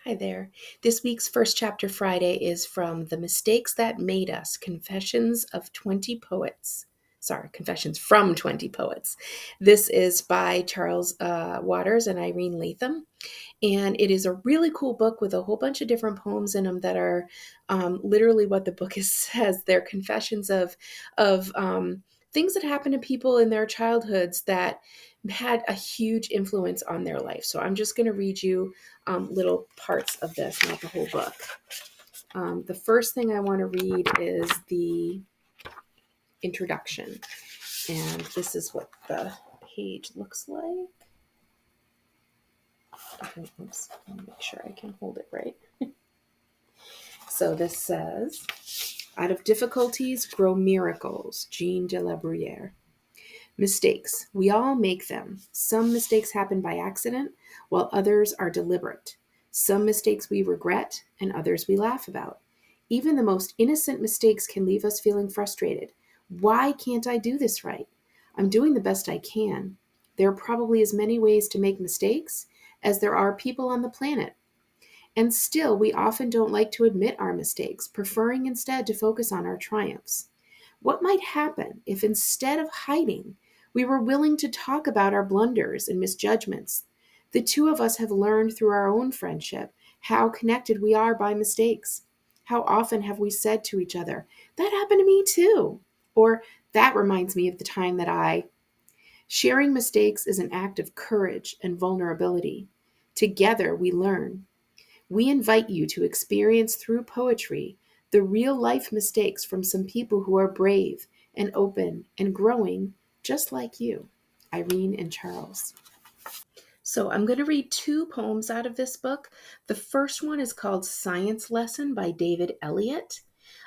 Hi there. This week's First Chapter Friday is from The Mistakes That Made Us, Confessions from 20 Poets. This is by Charles Waters and Irene Latham. And it is a really cool book with a whole bunch of different poems in them that are literally what the book says. They're confessions of things that happened to people in their childhoods that had a huge influence on their life. So I'm just going to read you little parts of this, not the whole book. The first thing I want to read is the introduction. And this is what the page looks like. Okay, oops, let me make sure I can hold it right. So this says, out of difficulties grow miracles, Jean de la Bruyere. Mistakes. We all make them. Some mistakes happen by accident, while others are deliberate. Some mistakes we regret, and others we laugh about. Even the most innocent mistakes can leave us feeling frustrated. Why can't I do this right? I'm doing the best I can. There are probably as many ways to make mistakes as there are people on the planet. And still, we often don't like to admit our mistakes, preferring instead to focus on our triumphs. What might happen if instead of hiding, we were willing to talk about our blunders and misjudgments? The two of us have learned through our own friendship how connected we are by mistakes. How often have we said to each other, "That happened to me too," or "That reminds me of the time that I..." Sharing mistakes is an act of courage and vulnerability. Together we learn. We invite you to experience through poetry the real life mistakes from some people who are brave and open and growing just like you. Irene and Charles. So I'm going to read two poems out of this book. The first one is called Science Lesson by David Eliot.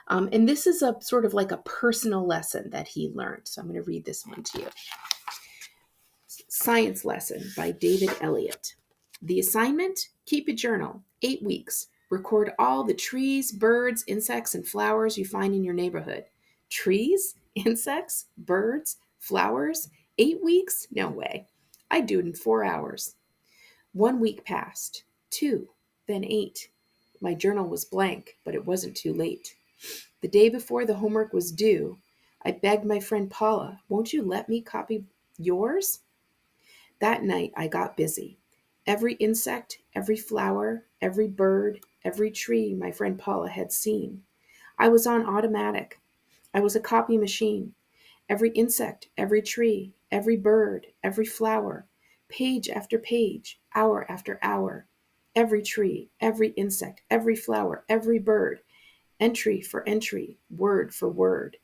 And this is a sort of like a personal lesson that he learned. So I'm going to read this one to you. Science Lesson by David Eliot. The assignment? Keep a journal. 8 weeks. Record all the trees, birds, insects, and flowers you find in your neighborhood. Trees? Insects? Birds? Flowers? 8 weeks? No way. I'd do it in 4 hours. 1 week passed. 2. Then 8. My journal was blank, but it wasn't too late. The day before the homework was due, I begged my friend Paula, "Won't you let me copy yours?" That night I got busy. Every insect, every flower, every bird, every tree my friend Paula had seen. I was on automatic. I was a copy machine. Every insect, every tree, every bird, every flower, page after page, hour after hour. Every tree, every insect, every flower, every bird, entry for entry, word for word,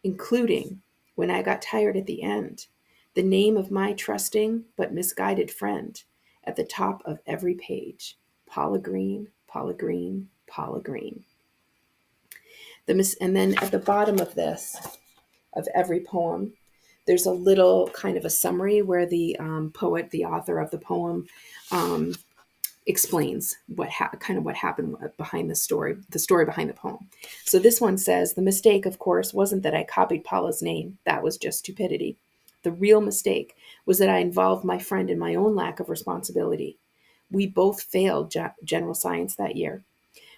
including, when I got tired at the end, the name of my trusting but misguided friend at the top of every page. Paula Green, Paula Green, Paula Green. And then at the bottom of this, of every poem, there's a little kind of a summary where the poet, the author of the poem, explains what happened behind the story behind the poem. So this one says, the mistake, of course, wasn't that I copied Paula's name. That was just stupidity. The real mistake was that I involved my friend in my own lack of responsibility. We both failed general science that year.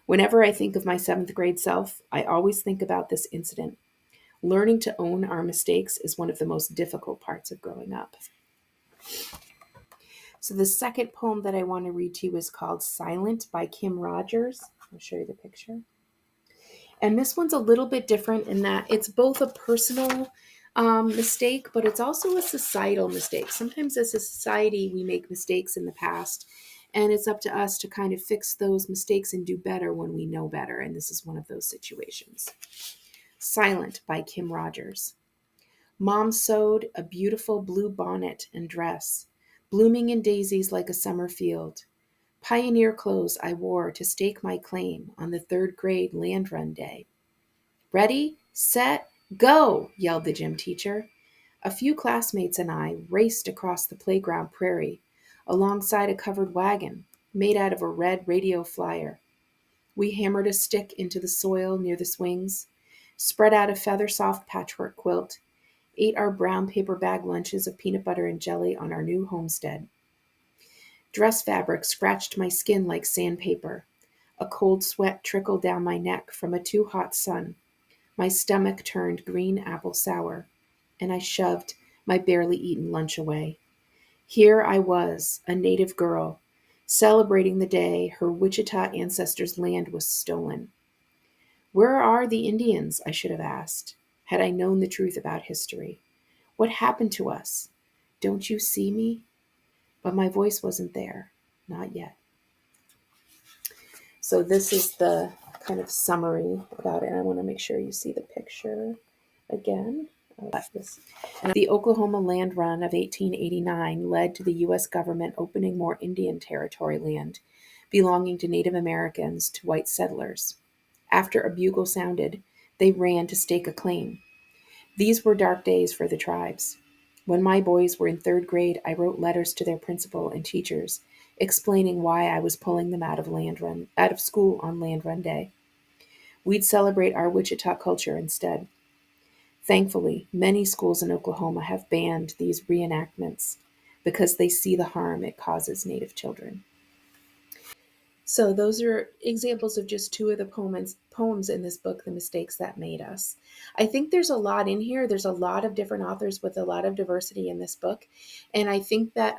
Whenever I think of my 7th grade self, I always think about this incident. Learning to own our mistakes is one of the most difficult parts of growing up. So the second poem that I want to read to you is called Silent by Kim Rogers. I'll show you the picture. And this one's a little bit different in that it's both a personal mistake, but it's also a societal mistake. Sometimes as a society, we make mistakes in the past, and it's up to us to kind of fix those mistakes and do better when we know better. And this is one of those situations. Silent by Kim Rogers. Mom sewed a beautiful blue bonnet and dress, blooming in daisies like a summer field. Pioneer clothes I wore to stake my claim on the 3rd grade land run day. Ready, set, go, yelled the gym teacher. A few classmates and I raced across the playground prairie alongside a covered wagon made out of a red radio flyer. We hammered a stick into the soil near the swings, spread out a feather-soft patchwork quilt, ate our brown paper bag lunches of peanut butter and jelly on our new homestead. Dress fabric scratched my skin like sandpaper. A cold sweat trickled down my neck from a too hot sun. My stomach turned green apple sour, and I shoved my barely eaten lunch away. Here I was, a native girl, celebrating the day her Wichita ancestors' land was stolen. Where are the Indians? I should have asked, had I known the truth about history. What happened to us? Don't you see me? But my voice wasn't there, not yet. So this is the kind of summary about it. And I want to make sure you see the picture again. The Oklahoma Land Run of 1889 led to the U.S. government opening more Indian Territory land belonging to Native Americans to white settlers. After a bugle sounded, they ran to stake a claim. These were dark days for the tribes. When my boys were in third grade, I wrote letters to their principal and teachers explaining why I was pulling them out of school on Land Run Day. We'd celebrate our Wichita culture instead. Thankfully, many schools in Oklahoma have banned these reenactments because they see the harm it causes Native children. So those are examples of just two of the poems in this book, The Mistakes That Made Us. I think there's a lot in here. There's a lot of different authors with a lot of diversity in this book. And I think that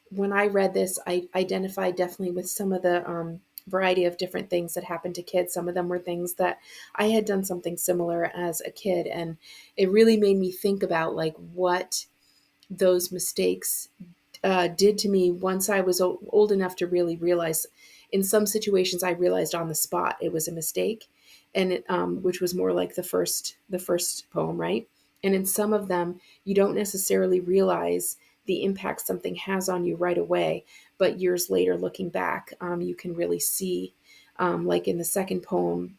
when I read this, I identified definitely with some of the variety of different things that happened to kids. Some of them were things that I had done something similar as a kid. And it really made me think about like what those mistakes did to me once I was old enough to really realize. In some situations, I realized on the spot it was a mistake, and which was more like the first poem, right? And in some of them, you don't necessarily realize the impact something has on you right away, but years later, looking back, you can really see, like in the second poem,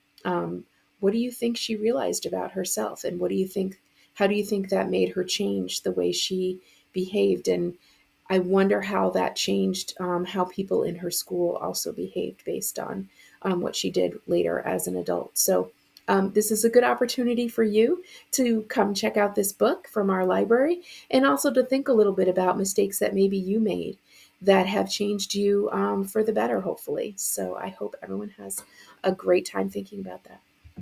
what do you think she realized about herself, and what do you think? How do you think that made her change the way she behaved? And I wonder how that changed how people in her school also behaved based on what she did later as an adult. So this is a good opportunity for you to come check out this book from our library, and also to think a little bit about mistakes that maybe you made that have changed you for the better, hopefully. So I hope everyone has a great time thinking about that.